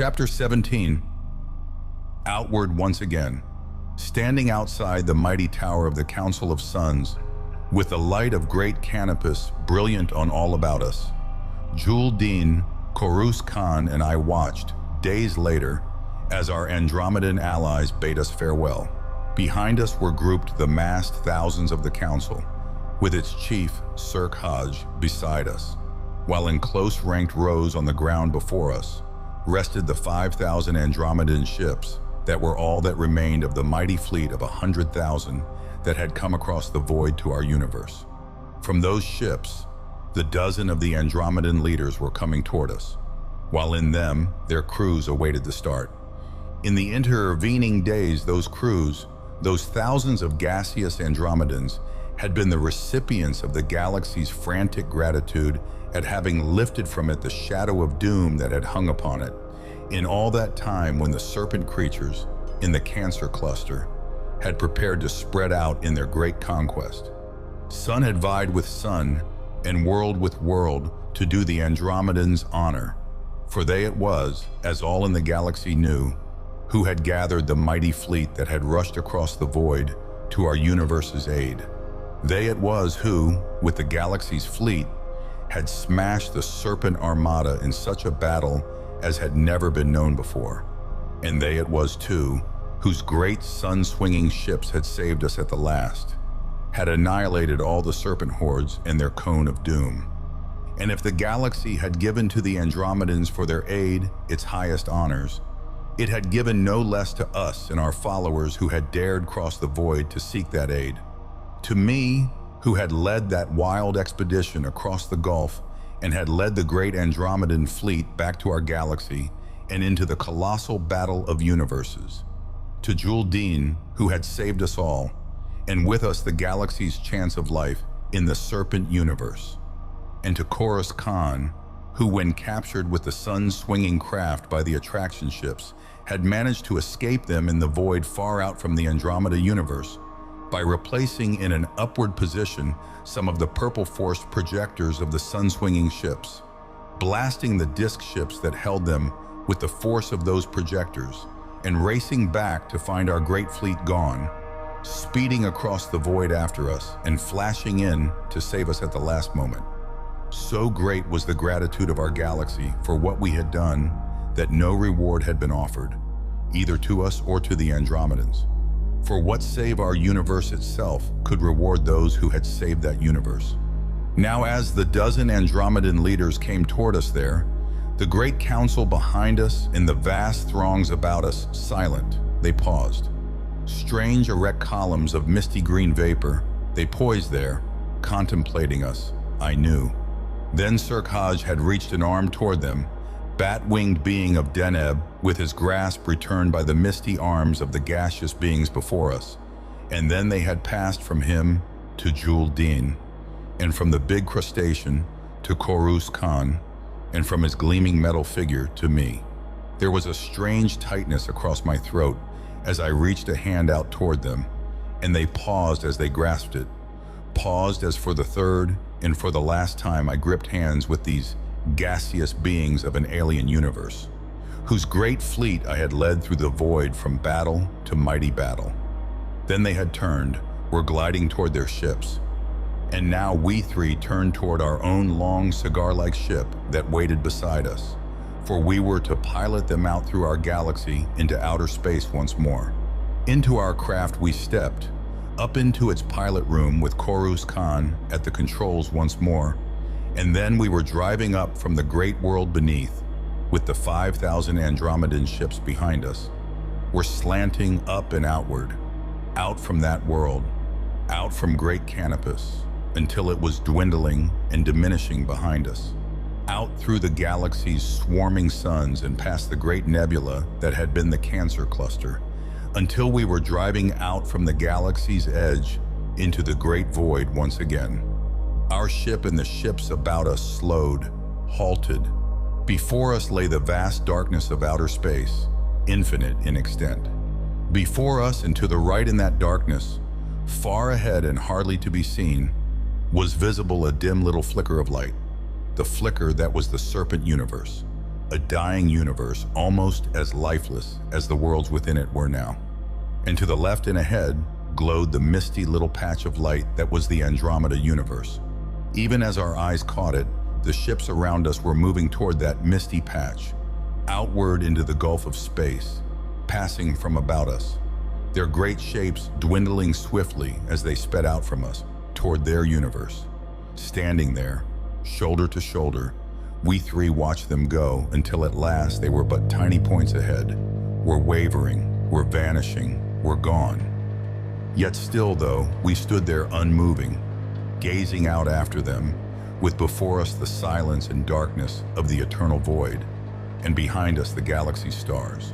Chapter 17. Outward once again, standing outside the mighty tower of the Council of Suns, with the light of great canopus brilliant on all about us. Jhul Din, Korus Kan, and I watched, days later, as our Andromedan allies bade us farewell. Behind us were grouped the massed thousands of the Council, with its chief, Serpent-ships, beside us, while in close ranked rows on the ground before us rested the 5,000 Andromedan ships that were all that remained of the mighty fleet of 100,000 that had come across the void to our universe. From those ships, the dozen of the Andromedan leaders were coming toward us, while in them their crews awaited the start. In the intervening days, those crews, those thousands of gaseous Andromedans, had been the recipients of the galaxy's frantic gratitude at having lifted from it the shadow of doom that had hung upon it, in all that time when the serpent creatures in the Cancer cluster had prepared to spread out in their great conquest. Sun had vied with sun, and world with world, to do the Andromedans honor, for they it was, as all in the galaxy knew, who had gathered the mighty fleet that had rushed across the void to our universe's aid. They it was who, with the galaxy's fleet, had smashed the Serpent Armada in such a battle as had never been known before. And they it was too, whose great sun-swinging ships had saved us at the last, had annihilated all the serpent hordes in their cone of doom. And if the galaxy had given to the Andromedans for their aid its highest honors, it had given no less to us and our followers who had dared cross the void to seek that aid. To me, who had led that wild expedition across the Gulf and had led the great Andromedan fleet back to our galaxy and into the colossal battle of universes. To Jhul Din, who had saved us all, and with us the galaxy's chance of life in the serpent universe. And to Korus Kan, who when captured with the sun-swinging craft by the attraction ships, had managed to escape them in the void far out from the Andromeda universe, by replacing in an upward position some of the purple-forced projectors of the sun-swinging ships, blasting the disk ships that held them with the force of those projectors, and racing back to find our great fleet gone, speeding across the void after us and flashing in to save us at the last moment. So great was the gratitude of our galaxy for what we had done that no reward had been offered, either to us or to the Andromedans. For what save our universe itself could reward those who had saved that universe? Now as the dozen Andromedan leaders came toward us there, the great council behind us and the vast throngs about us silent, they paused. Strange erect columns of misty green vapor, they poised there, contemplating us, I knew. Then Serpent-ships had reached an arm toward them, bat-winged being of Deneb, with his grasp returned by the misty arms of the gaseous beings before us. And then they had passed from him to Jhul Din, and from the big crustacean to Korus Kan, and from his gleaming metal figure to me. There was a strange tightness across my throat as I reached a hand out toward them, and they paused as they grasped it, paused as for the third and for the last time I gripped hands with these gaseous beings of an alien universe, whose great fleet I had led through the void from battle to mighty battle. Then they had turned, were gliding toward their ships, and now we three turned toward our own long cigar-like ship that waited beside us, for we were to pilot them out through our galaxy into outer space once more. Into our craft we stepped, up into its pilot room with Korus Kan at the controls once more, and then we were driving up from the great world beneath, with the 5,000 Andromedan ships behind us. We're slanting up and outward, out from that world, out from great canopus, until it was dwindling and diminishing behind us, out through the galaxy's swarming suns and past the great nebula that had been the Cancer cluster, until we were driving out from the galaxy's edge into the great void once again. Our ship and the ships about us slowed, halted. Before us lay the vast darkness of outer space, infinite in extent. Before us and to the right in that darkness, far ahead and hardly to be seen, was visible a dim little flicker of light, the flicker that was the serpent universe, a dying universe almost as lifeless as the worlds within it were now. And to the left and ahead glowed the misty little patch of light that was the Andromeda universe. Even as our eyes caught it, the ships around us were moving toward that misty patch, outward into the gulf of space, passing from about us, their great shapes dwindling swiftly as they sped out from us toward their universe. Standing there, shoulder to shoulder, we three watched them go until at last they were but tiny points ahead, were wavering, were vanishing, were gone. Yet still, though, we stood there unmoving, gazing out after them, with before us the silence and darkness of the eternal void, and behind us the galaxy stars.